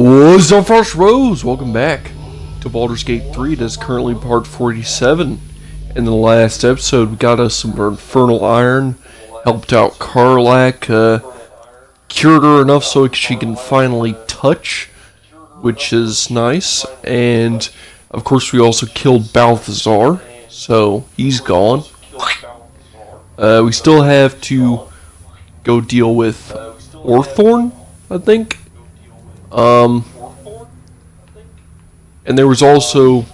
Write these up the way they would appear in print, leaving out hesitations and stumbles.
What's up, First Rose? Welcome back to Baldur's Gate 3. It is currently part 47. In the last episode, we got us some Infernal Iron, helped out Karlak, cured her enough so she can finally touch, which is nice. And, of course, we also killed Balthazar, so he's gone. We still have to go deal with Orthorn, I think. And there was also,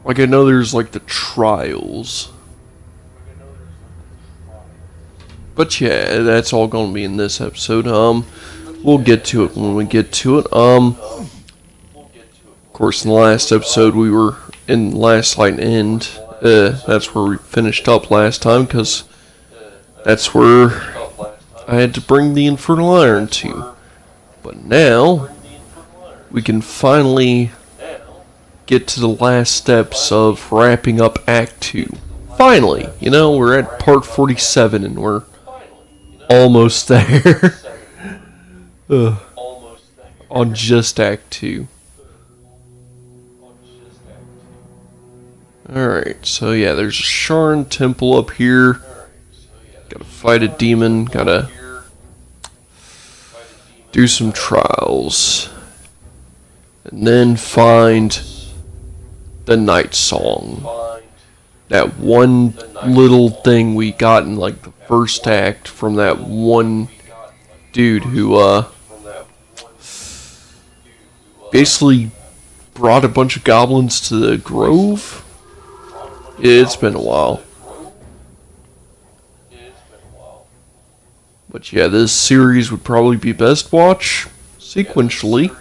like I know there's like the trials. But yeah, that's all gonna be in this episode. We'll get to it when we get to it. Of course, in the last episode we were in Last Light End. That's where we finished up last time, because that's where I had to bring the Infernal Iron to. But now, we can finally get to the last steps of wrapping up Act 2. Finally! You know, we're at part 47 and we're almost there. On just Act 2. Alright, so yeah, there's a Sharn Temple up here. Gotta fight a demon, gotta do some trials, and then find the Night Song. That one little thing we got in like the first act from that one dude who basically brought a bunch of goblins to the grove. It's been a while. But yeah, this series would probably be best watched sequentially,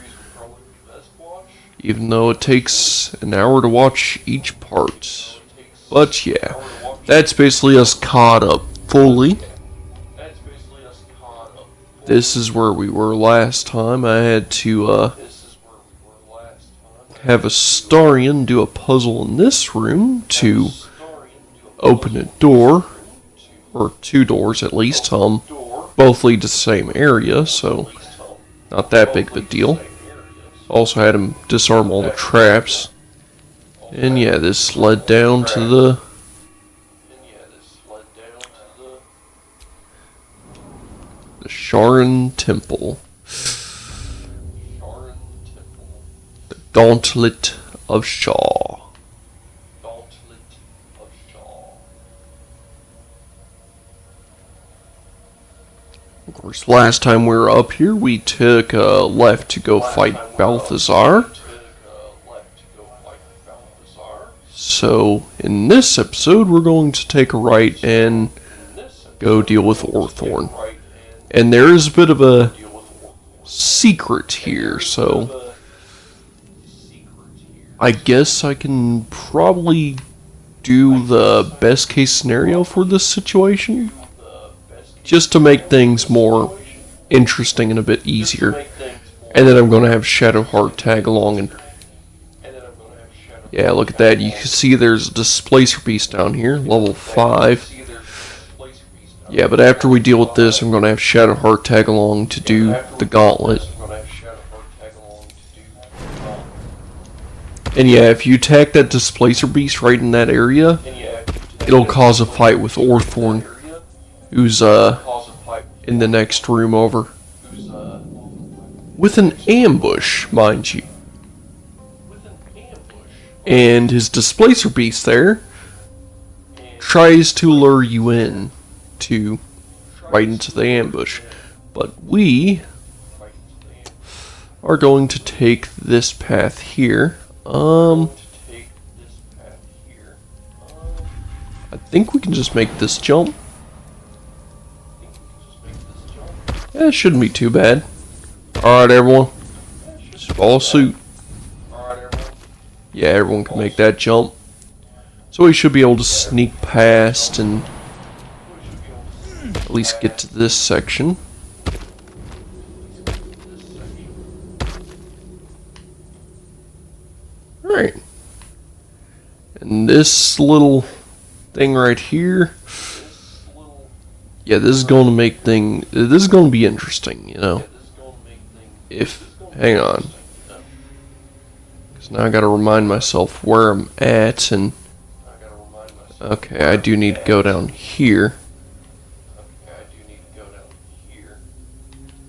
even though it takes an hour to watch each part. But yeah, that's basically us caught up fully. This is where we were last time. I had to have a Starian do a puzzle in this room to open a door, or two doors at least. Both lead to the same area, so not that big of a deal. Also had him disarm all the traps. And yeah, this led down to the Sharn Temple. The Gauntlet of Shaw. Of course, last time we were up here, we took a left to go fight Balthazar. So, in this episode, we're going to take a right and go deal with Orthorn. And there is a bit of a secret here, so I guess I can probably do the best case scenario for this situation, just to make things more interesting and a bit easier. And then I'm going to have Shadowheart tag along, and yeah, look at that. You can see there's a Displacer Beast down here, level 5. Yeah, but after we deal with this, I'm going to have Shadowheart tag along to do the Gauntlet. And yeah, if you attack that Displacer Beast right in that area, it'll cause a fight with Orthorn, who's in the next room over, with an ambush, mind you. And his Displacer Beast there tries to lure you in to right into the ambush, but we are going to take this path here. I think we can just make this jump. It shouldn't be too bad. Alright, everyone. Just follow suit. Yeah, everyone can make that jump. So we should be able to sneak past and at least get to this section. Alright. And this little thing right here, Yeah, this is going to make this is going to be interesting, you know. Hang on. Because now I got to remind myself where I'm at, and okay, I do need to go down here.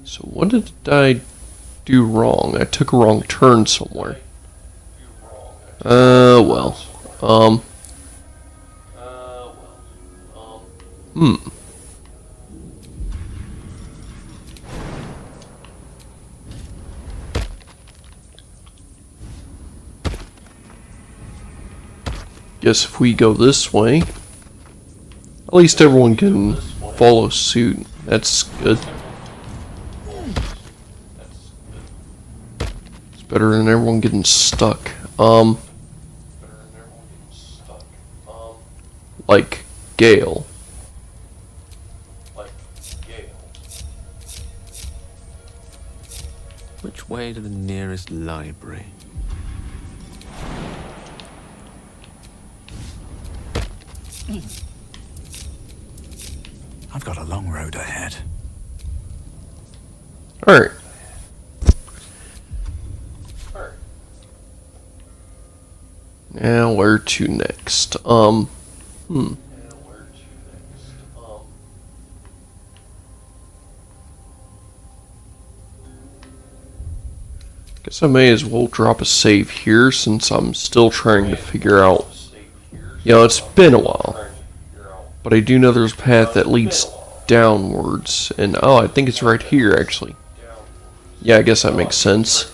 So what did I do wrong? I took a wrong turn somewhere. Well. Guess if we go this way, at least everyone can follow suit. That's good. It's better than everyone getting stuck. Like Gale. Which way to the nearest library? I've got a long road ahead. Alright. Now where to next? Guess I may as well drop a save here since I'm still trying to figure out. You know, it's been a while. But I do know there's a path that leads downwards. And oh, I think it's right here actually. Yeah, I guess that makes sense.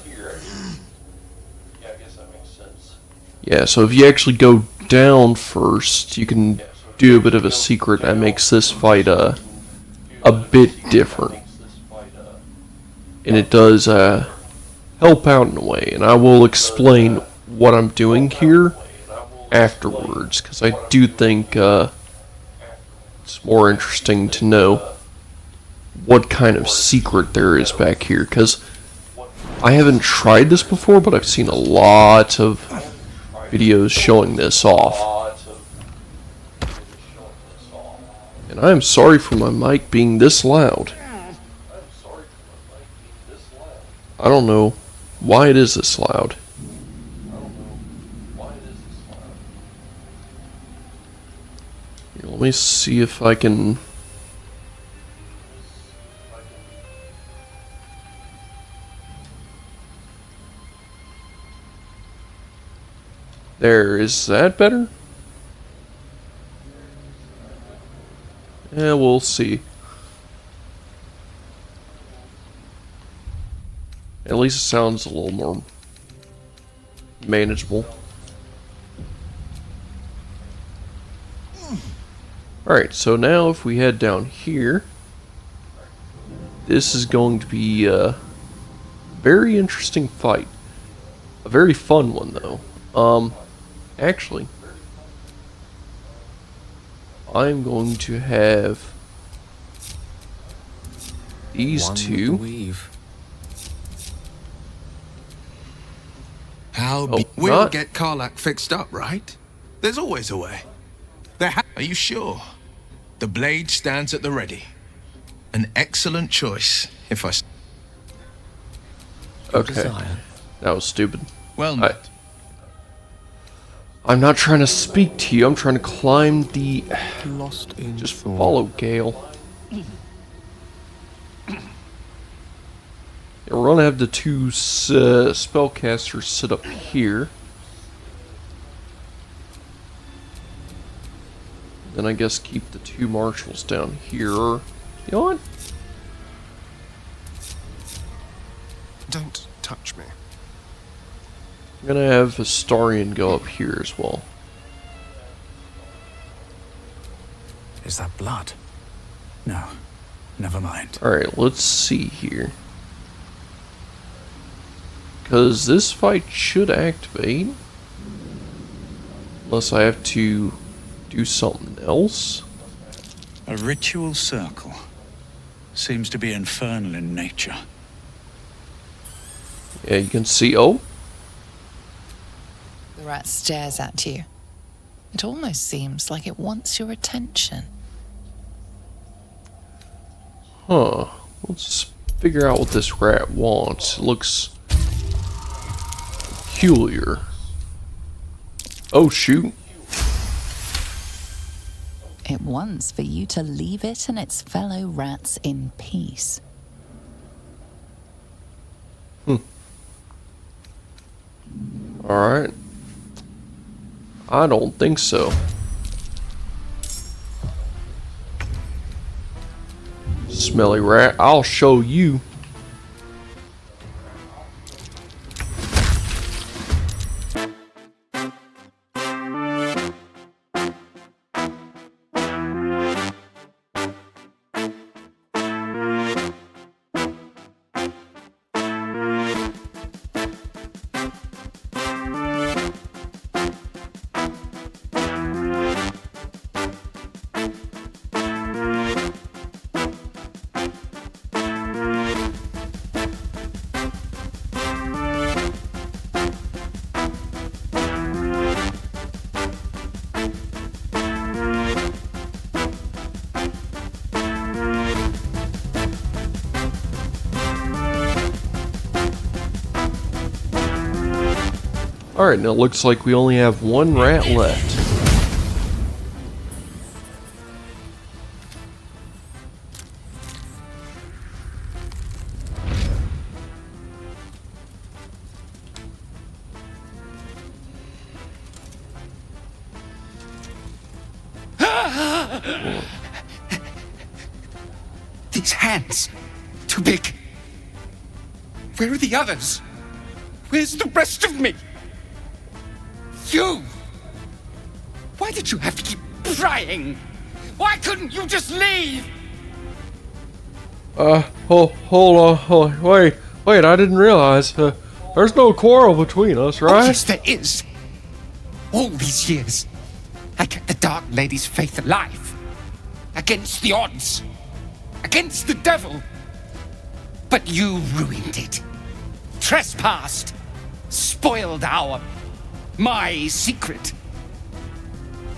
Yeah, so if you actually go down first, you can do a bit of a secret that makes this fight a bit different. And it does help out in a way, and I will explain what I'm doing here afterwards, because I do think it's more interesting to know what kind of secret there is back here, because I haven't tried this before, but I've seen a lot of videos showing this off. And I am sorry for my mic being this loud. I don't know why it is this loud. Here, let me see if I can. There, is that better? Yeah, we'll see. At least it sounds a little more manageable. Alright, so now if we head down here, this is going to be a very interesting fight. A very fun one, though. Actually, I'm going to have these two. We'll get Karlach fixed up, right? There's always a way. Are you sure? The blade stands at the ready. An excellent choice, if I... Okay, that was stupid. Well met. I'm not trying to speak to you, I'm trying to climb the... Lost in Just follow Gale. Yeah, we're gonna have the two spellcasters sit up here. Then I guess keep the two marshals down here. You know what? Don't touch me. I'm gonna have Astarion go up here as well. Is that blood? No, never mind. Alright, let's see here. Because this fight should activate. Unless I have to do something else. A ritual circle. Seems to be infernal in nature. Yeah, you can see. Oh, The rat stares at you. It almost seems like it wants your attention. Huh. Let's figure out what this rat wants. It looks peculiar. Oh, shoot. It wants for you to leave it and its fellow rats in peace. Alright. I don't think so. Smelly rat, I'll show you. Alright, now it looks like we only have one rat left. These hands. Too big. Where are the others? Where's the rest of me? You! Why did you have to keep prying? Why couldn't you just leave? Hold on, wait, I didn't realize, there's no quarrel between us, Oh, right? yes, there is. All these years, I kept the Dark Lady's faith alive. Against the odds. Against the devil. But you ruined it. Trespassed. Spoiled my secret.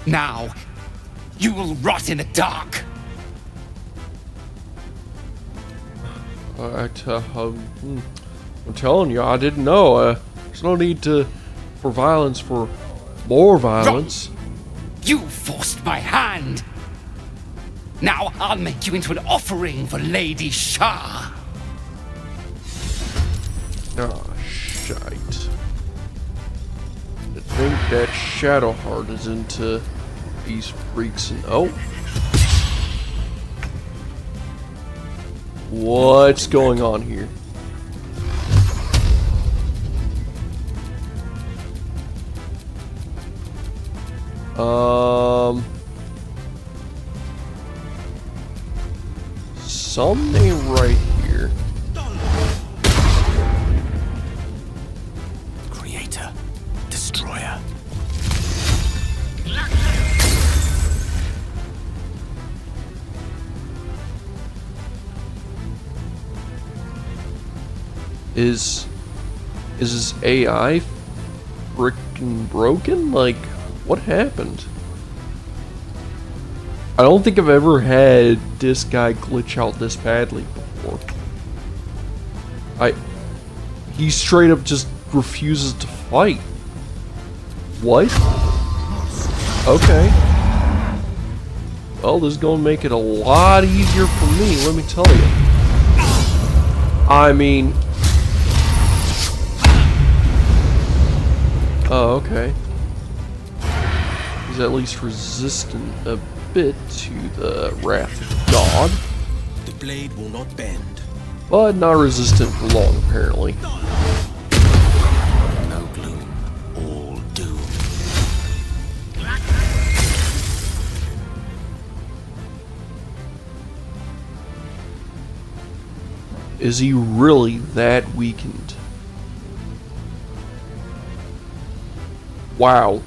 Now, you will rot in the dark. I'm telling you, I didn't know. There's no need for violence for more violence. You forced my hand. Now I'll make you into an offering for Lady Shah. Ah, shite. I think that Shadowheart is into these freaks and oh. What's going on here? Something right here. Creator, destroyer. Is his AI frickin' broken? Like, what happened? I don't think I've ever had this guy glitch out this badly before. He straight up just refuses to fight. What? Okay. Well, this is gonna make it a lot easier for me, let me tell you. I mean... Oh, okay. He's at least resistant a bit to the wrath of God. The blade will not bend. But not resistant for long, apparently. No gloom, all doom. Is he really that weakened? Wow.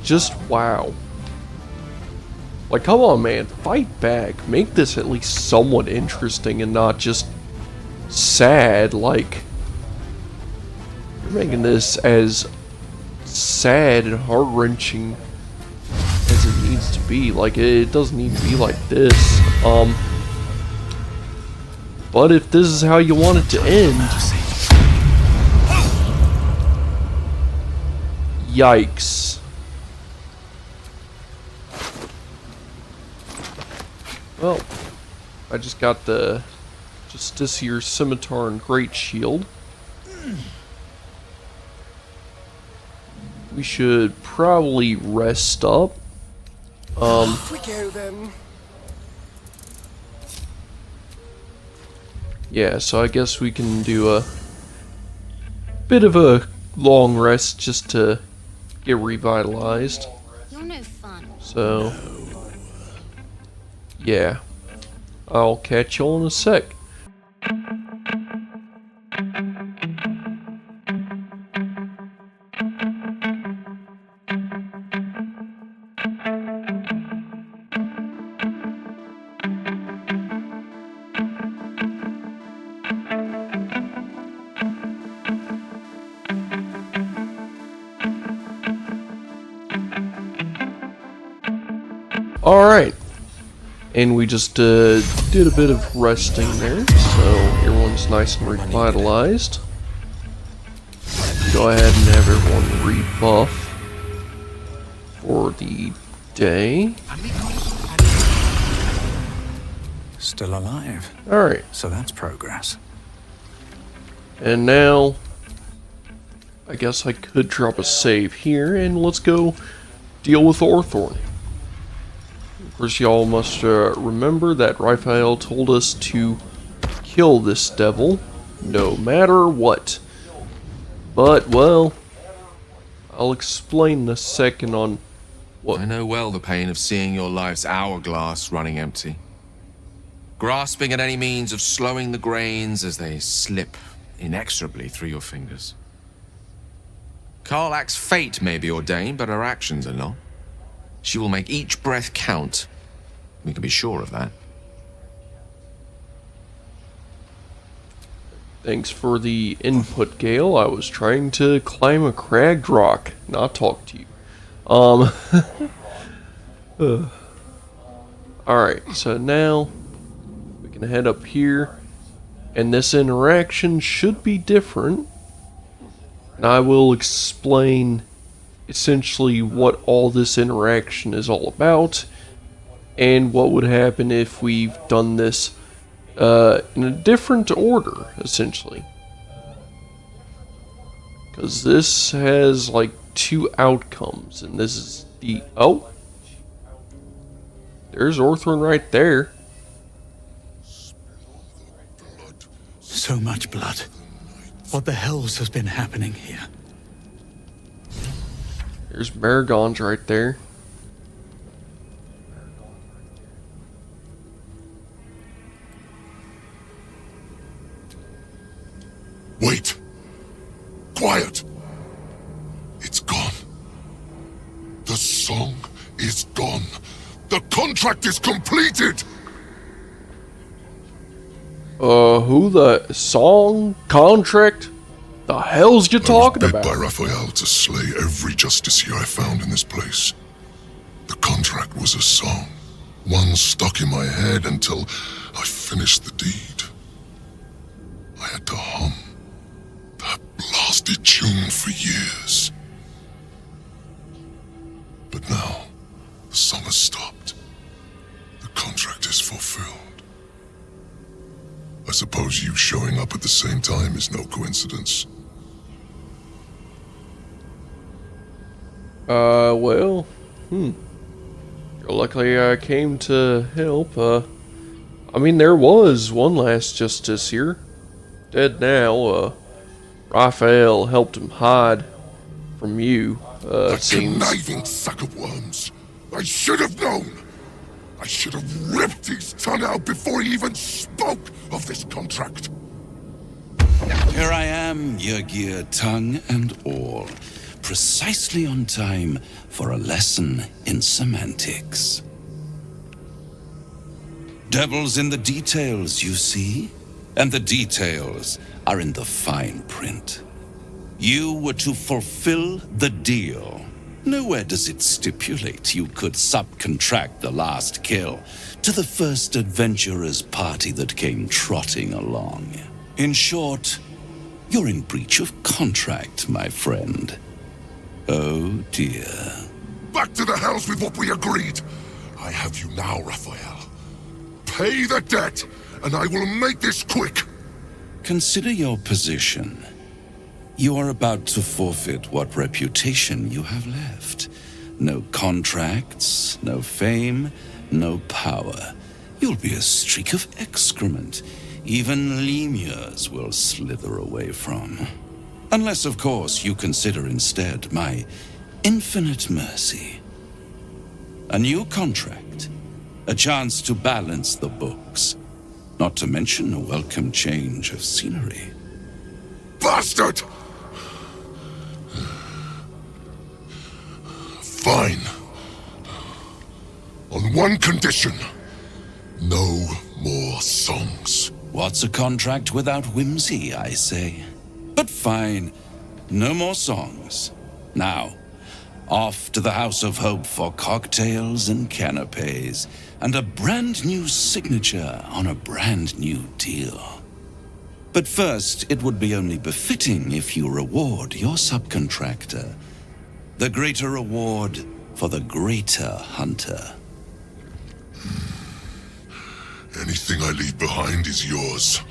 Just wow. Like, come on, man. Fight back. Make this at least somewhat interesting and not just sad. Like, you're making this as sad and heart-wrenching as it needs to be. Like, it doesn't need to be like this. But if this is how you want it to end, yikes. Well, I just got the Justiciar's Scimitar and Great Shield. We should probably rest up. Off we go then. Yeah, so I guess we can do a bit of a long rest just to get revitalized. You're no fun. So, yeah. I'll catch you all in a sec. Alright, and we just did a bit of resting there, so everyone's nice and revitalized. Go ahead and have everyone rebuff for the day. Still alive. Alright, So that's progress. and now I guess I could drop a save here, and let's go deal with Orthorn. Of course, y'all must remember that Raphael told us to kill this devil, no matter what. But, well, I'll explain in a second on what... I know well the pain of seeing your life's hourglass running empty. Grasping at any means of slowing the grains as they slip inexorably through your fingers. Karlach's fate may be ordained, but her actions are not. She will make each breath count. We can be sure of that. Thanks for the input, Gale. I was trying to climb a cragged rock, not talk to you. Alright, so now we can head up here, and this interaction should be different. And I will explain essentially what all this interaction is all about, and what would happen if we've done this in a different order, essentially. Because this has like two outcomes, and this is the... Oh! There's Orthorn right there. So much blood. What the hells has been happening here? There's Maragon's right there. Wait! Quiet! It's gone. The song is gone. The contract is completed! Who the song contract? The hell's you talking I was begged about? by Raphael to slay every justiciar I found in this place. The contract was a song, one stuck in my head until I finished the deed. I had to hum that blasted tune for years. But now, the song has stopped. The contract is fulfilled. I suppose you showing up at the same time is no coincidence. Well, luckily I came to help. I mean, there was one last justice here. Dead now. Raphael helped him hide from you, That it seems. conniving sack of worms. I should have known. I should have ripped his tongue out before he even spoke of this contract. Here I am, Yrgir, tongue and all, precisely on time for a lesson in semantics. Devil's in the details, you see? And the details are in the fine print. You were to fulfill the deal, Nowhere does it stipulate you could subcontract the last kill to the first adventurer's party that came trotting along. In short, you're in breach of contract, my friend. Oh dear. Back to the hells with what we agreed. I have you now, Raphael. Pay the debt, and I will make this quick. Consider your position. You are about to forfeit what reputation you have left. No contracts, no fame, no power. You'll be a streak of excrement even lemurs will slither away from. Unless, of course, you consider instead my infinite mercy. A new contract, a chance to balance the books, not to mention a welcome change of scenery. Bastard! Fine. On one condition. No more songs. What's a contract without whimsy, I say? But fine, no more songs. Now, off to the House of Hope for cocktails and canapes, and a brand new signature on a brand new deal. But first, it would be only befitting if you reward your subcontractor. The greater reward for the greater hunter. Anything I leave behind is yours.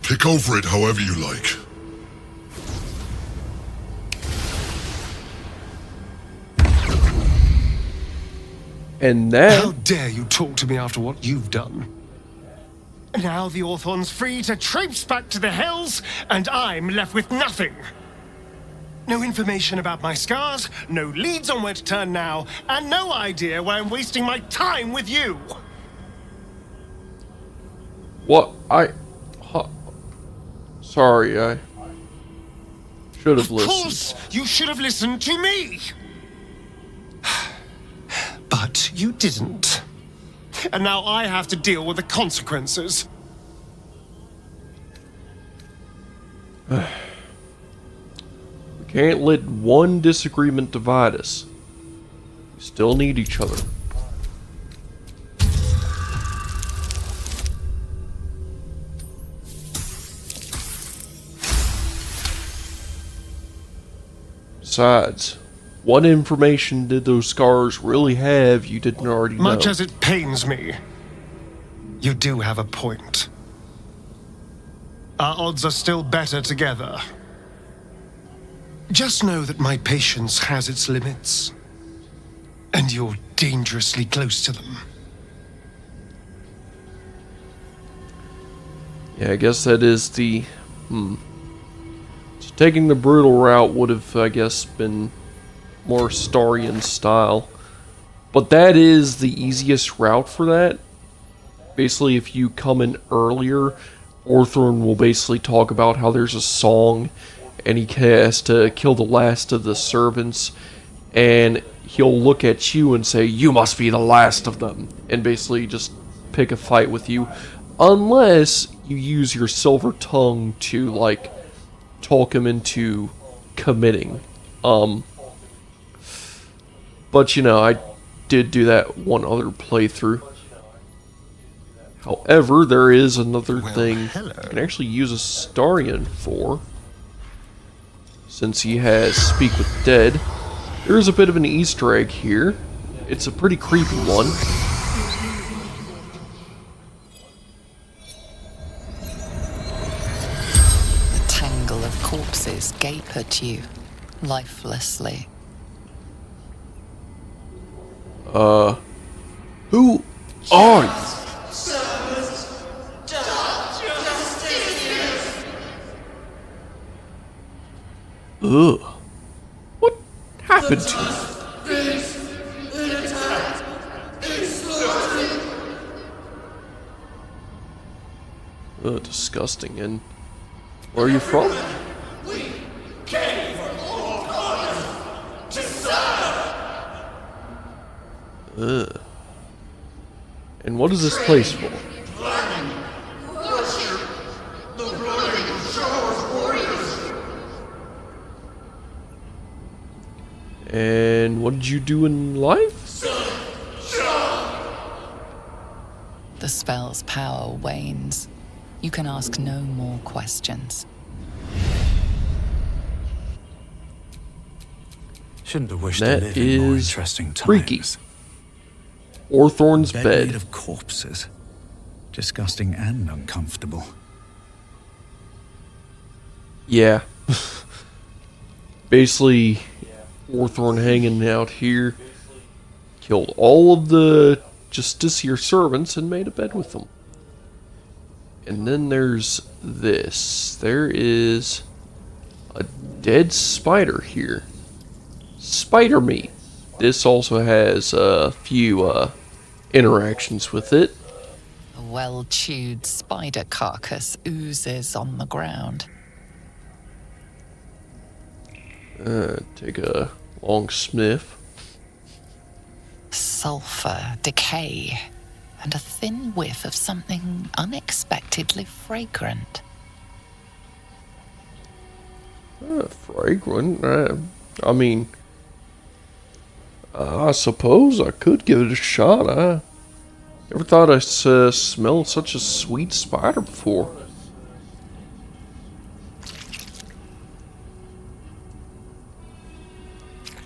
Pick over it however you like. And then... How dare you talk to me after what you've done? Now the Orthon's free to traipse back to the Hells, and I'm left with nothing. No information about my scars, no leads on where to turn now, and no idea why I'm wasting my time with you. What? Sorry, I should have listened. Of course, you should have listened to me. But you didn't. And now I have to deal with the consequences. We can't let one disagreement divide us. We still need each other. Besides, what information did those scars really have you didn't already know? Much as it pains me, you do have a point. Our odds are still better together. Just know that my patience has its limits, and you're dangerously close to them. Yeah, I guess that is the... So taking the brutal route would have, I guess, been more Starian style. But that is the easiest route for that. Basically, if you come in earlier, Orthron will basically talk about how there's a song and he has to kill the last of the servants, and he'll look at you and say, "You must be the last of them," and basically just pick a fight with you, unless you use your silver tongue to, like, talk him into committing. But, you know, I did do that one other playthrough. However, there is another thing hello. you can actually use a Starian for. Since he has Speak with the Dead. There is a bit of an Easter egg here. It's a pretty creepy one. The tangle of corpses gape at you, lifelessly. Who are you? Ugh. What happened to you? Ugh, disgusting. And where are you from? Ugh. And what is this place for? And what did you do in life? The spell's power wanes. You can ask no more questions. Shouldn't have wished That to live in more is interesting times. freaky. Orthorn's Bed made bed. of corpses. Disgusting and uncomfortable. Yeah. Basically, Orthorn hanging out here killed all of the Justiciar servants and made a bed with them. And then there's this. There is a dead spider here. Spider meat. This also has a few interactions with it. A well-chewed spider carcass oozes on the ground. Take a long sniff. Sulfur, decay, and a thin whiff of something unexpectedly fragrant. Fragrant. I mean, I suppose I could give it a shot. I never thought I smelled such a sweet spider before.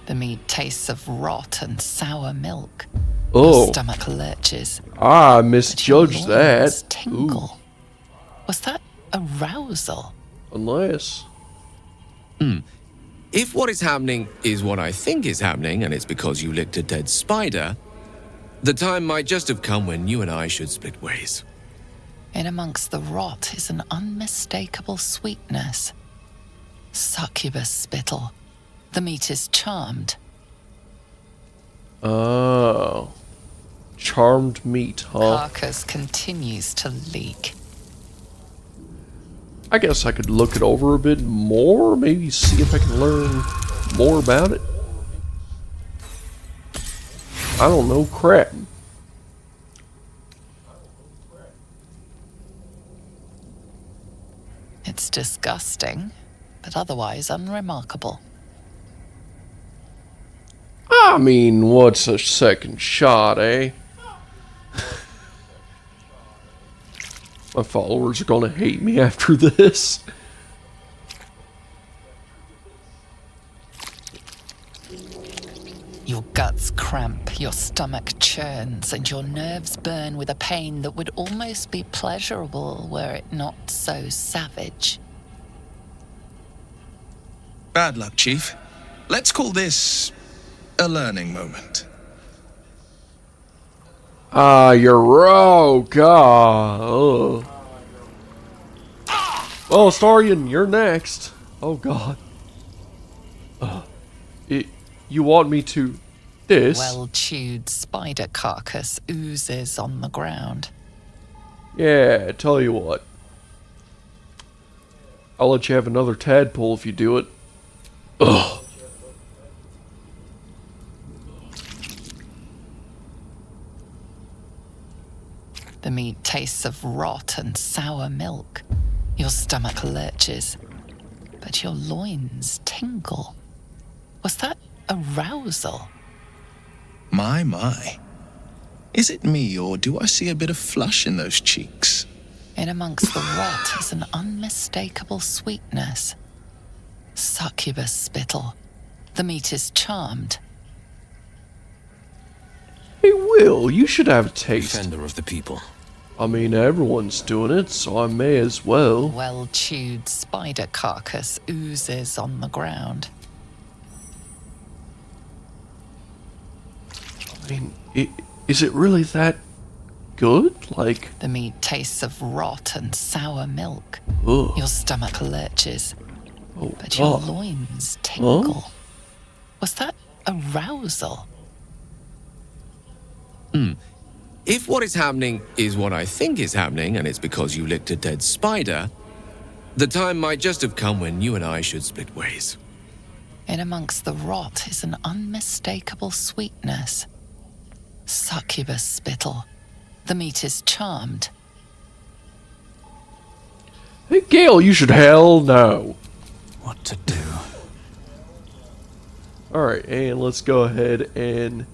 The meat tastes of rot and sour milk. Oh, Your stomach lurches. I but your misjudged that. loins tingle. Ooh, Was that arousal? unless. If what is happening is what I think is happening, and it's because you licked a dead spider, the time might just have come when you and I should split ways. In amongst the rot is an unmistakable sweetness. Succubus spittle. The meat is charmed. Oh. Charmed meat, huh? Carcass continues to leak. I guess I could look it over a bit more, maybe see if I can learn more about it. I don't know crap. It's disgusting, but otherwise unremarkable. I mean, what's a second shot, eh? My followers are gonna hate me after this. Your guts cramp, your stomach churns, and your nerves burn with a pain that would almost be pleasurable were it not so savage. Bad luck, Chief. Let's call this a learning moment. Ah, you're oh god. Ugh. Well, Starion, you're next. Oh god. You want me to this? Well-chewed spider carcass oozes on the ground. Yeah, tell you what. I'll let you have another tadpole if you do it. Ugh. The meat tastes of rot and sour milk. Your stomach lurches, but your loins tingle. Was that arousal? My. Is it me, or do I see a bit of flush in those cheeks? In amongst the rot is an unmistakable sweetness. Succubus spittle. The meat is charmed. Hey, Will, you should have a taste. Defender of the people. I mean, everyone's doing it, so I may as well. Well-chewed spider carcass oozes on the ground. I mean, is it really that good? Like, The meat tastes of rot and sour milk. ugh. Your stomach lurches, Oh, but your God. loins tingle. Was that arousal? If what is happening is what I think is happening, and it's because you licked a dead spider, the time might just have come when you and I should split ways. In amongst the rot is an unmistakable sweetness. Succubus spittle. The meat is charmed. Hey, Gale, you should hell know. What to do? Alright, and let's go ahead and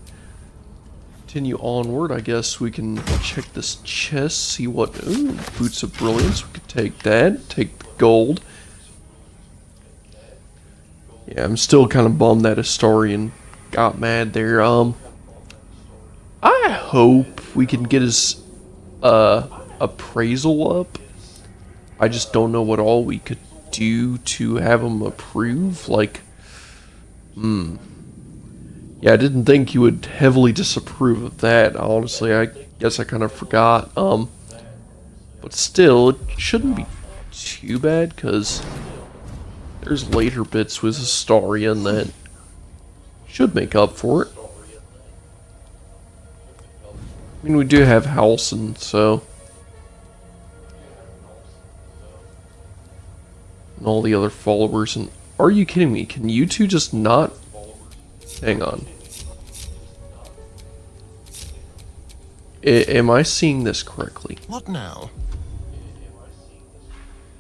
continue onward. I guess we can check this chest, see what... Ooh, Boots of Brilliance. We could take that. Take the gold. Yeah, I'm still kind of bummed that Historian got mad there. I hope we can get his appraisal up. I just don't know what all we could do to have him approve. Like, yeah, I didn't think you would heavily disapprove of that. Honestly, I guess I kind of forgot. But still, it shouldn't be too bad, because there's later bits with Historian that should make up for it. I mean, we do have Halson, so... and all the other followers, and... Are you kidding me? Can you two just not... Hang on. Am I seeing this correctly? What now?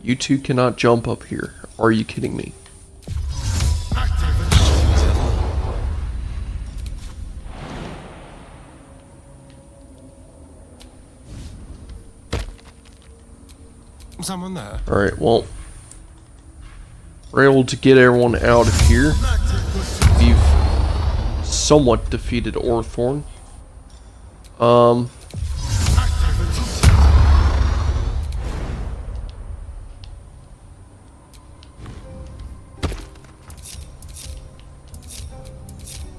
You two cannot jump up here. Are you kidding me? Someone there? Alright, well... we're able to get everyone out of here. We've somewhat defeated Orthorn.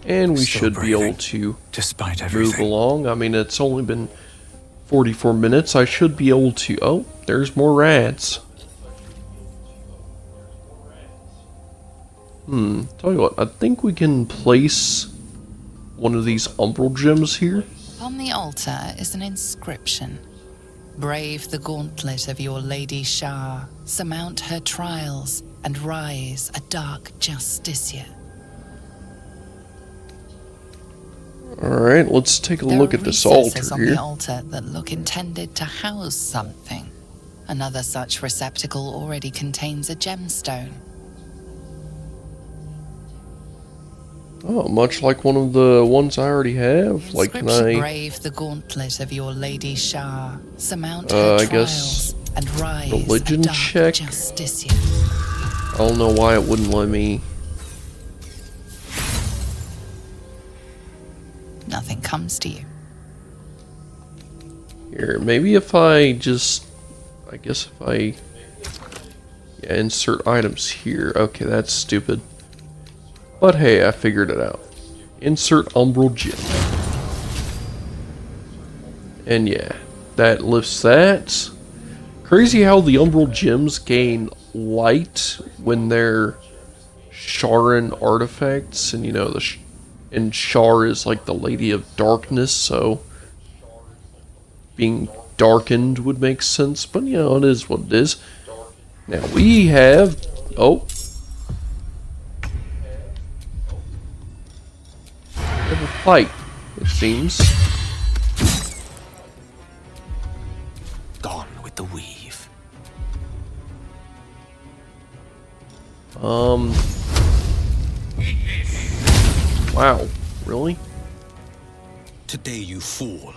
And we Still should be breathing, able to despite move everything. along. I mean, it's only been 44 minutes. I should be able to... Oh, there's more rats. Tell you what, I think we can place one of these umbral gems here. On the altar is an inscription. Brave the gauntlet of your Lady Shah, surmount her trials, and rise a dark justiciar. Alright, let's take a There look are at this recesses altar on here. the altar that look intended to house something. Another such receptacle already contains a gemstone. Oh, much like one of the ones I already have. Like, can Inscription: I... brave the gauntlet of your Lady Shah, surmount I her guess trials, and rise religion a dark check? justiciar. I don't know why it wouldn't let me... Nothing comes to you. Here, maybe if I just... I guess if I... Yeah, insert items here. Okay, that's stupid. But hey, I figured it out. Insert umbral gem. And yeah, that lifts that. Crazy how the umbral gems gain light when they're Sharan artifacts. And you know, and Shar is like the Lady of Darkness, so being darkened would make sense. But you know, it is what it is. Now we have... Oh. Have a fight, it seems. Gone with the weave. Wow, really? Today you fall.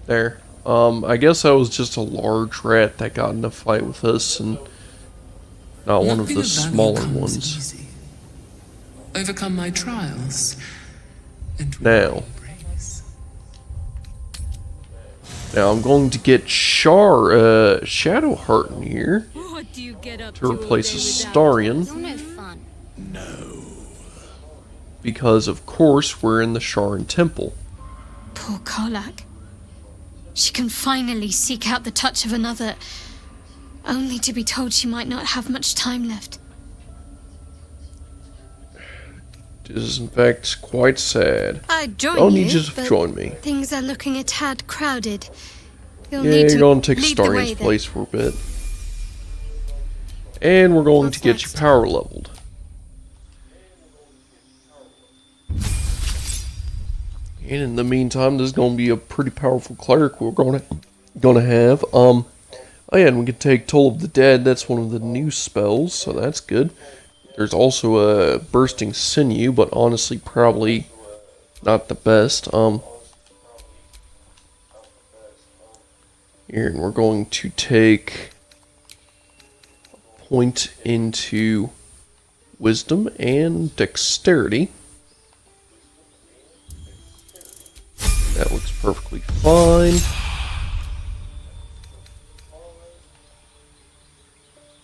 There. I guess I was just a large rat that got in a fight with us, and not one of the smaller ones. Easy. Overcome my trials. And Now I'm going to get Shadowheart in here What do you get up to replace Astarion, No fun. because of course we're in the Sharan Temple. Poor Karlak. She can finally seek out the touch of another, only to be told she might not have much time left. It is in fact quite sad. I'd join I'll you, need you to but join me. things are looking a tad crowded. You'll Yeah, need to you're going to take lead the way Starian's then. place for a bit. And we're going What's to get next? you power leveled. And in the meantime, this is going to be a pretty powerful cleric we're gonna have. Oh yeah, and we can take Toll of the Dead. That's one of the new spells, so that's good. There's also a Bursting Sinew, but honestly, probably not the best. Here, and we're going to take a point into Wisdom and Dexterity. That looks perfectly fine.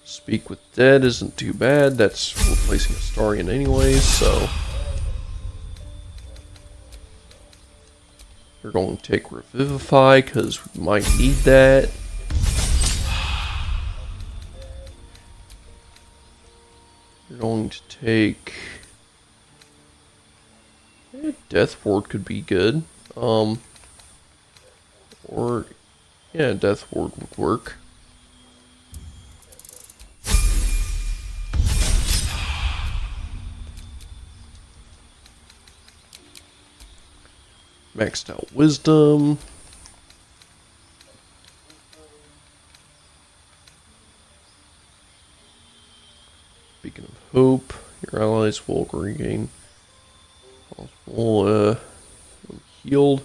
Speak with Dead isn't too bad. That's replacing Astarion anyways, so we're going to take Revivify because we might need that. We're going to take Death Ward could be good. Or yeah, Death Ward would work. Maxed out Wisdom. Beacon of Hope. Your allies will regain. Will healed.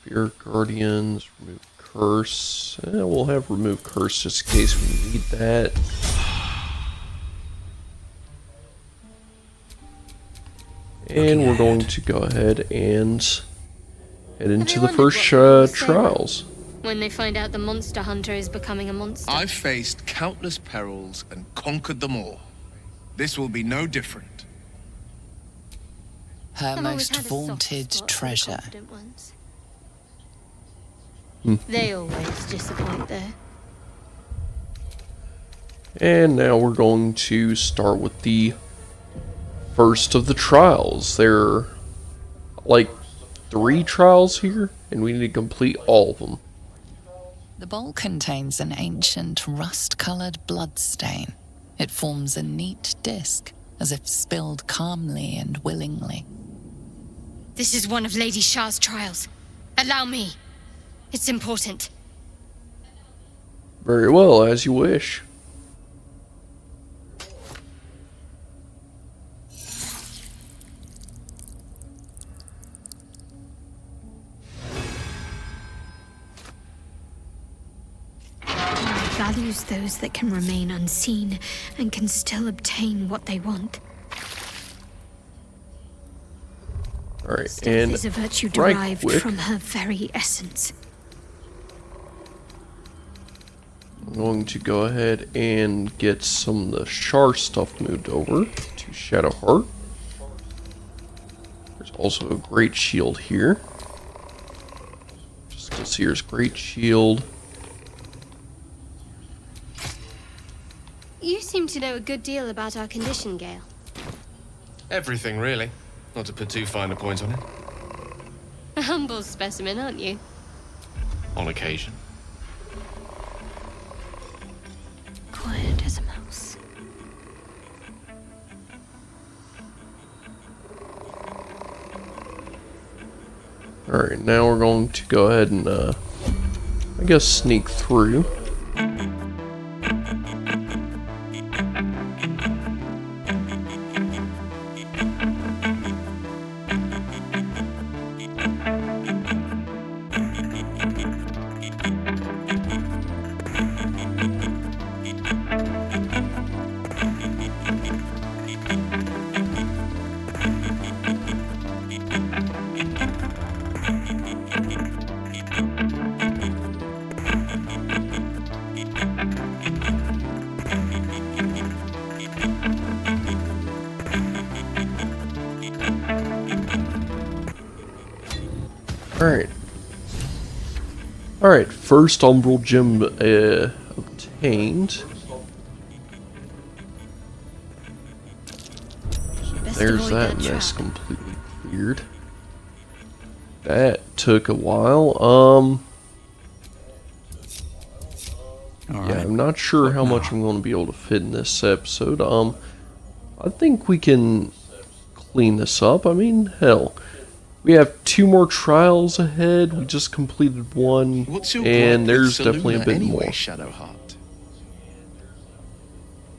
Spirit Guardians. Remove Curse. We'll have Remove Curse just in case we need that. And we're going to go ahead and head into the first trials. When they find out the monster hunter is becoming a monster. I've faced countless perils and conquered them all. This will be no different. Her I've always most had a soft vaunted spot for the treasure. confident ones. They always disappoint there. And now we're going to start with the first of the trials. There are like 3 trials here, and we need to complete all of them. The bowl contains an ancient rust-colored bloodstain. It forms a neat disc, as if spilled calmly and willingly. This is one of Lady Shah's trials. Allow me. It's important. Very well, as you wish. Values those that can remain unseen and can still obtain what they want. Alright, Stealth and is a virtue right derived quick, from her very essence. I'm going to go ahead and get some of the Shar stuff moved over to Shadowheart. There's also a Great Shield here. Just this here's Great Shield. You seem to know a good deal about our condition, Gale. Everything, really. Not to put too fine a point on it. A humble specimen, aren't you? On occasion. Quiet as a mouse. Alright, now we're going to go ahead and, I guess, sneak through. Alright, first Umbral Gem obtained. there's avoid that that mess trap. completely cleared. That took a while. Yeah, I'm not sure how much I'm going to be able to fit in this episode. I think we can clean this up. I mean, hell, we have 2 more trials ahead. We just completed one, What's your and gripe with there's definitely a Seluna bit anyway, more. Shadowheart?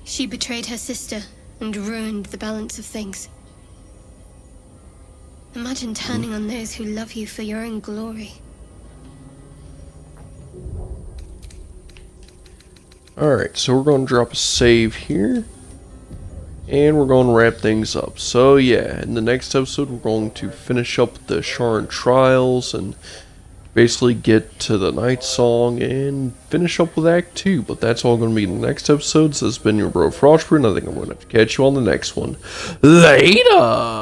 She betrayed her sister and ruined the balance of things. Imagine turning on those who love you for your own glory. Alright, so we're going to drop a save here. And we're going to wrap things up. So yeah, in the next episode we're going to finish up the Sharon trials and basically get to the Night Song and finish up with Act 2. But that's all going to be in the next episode. So this has been your bro Frostbrew, and I think I'm going to have to catch you on the next one. Later!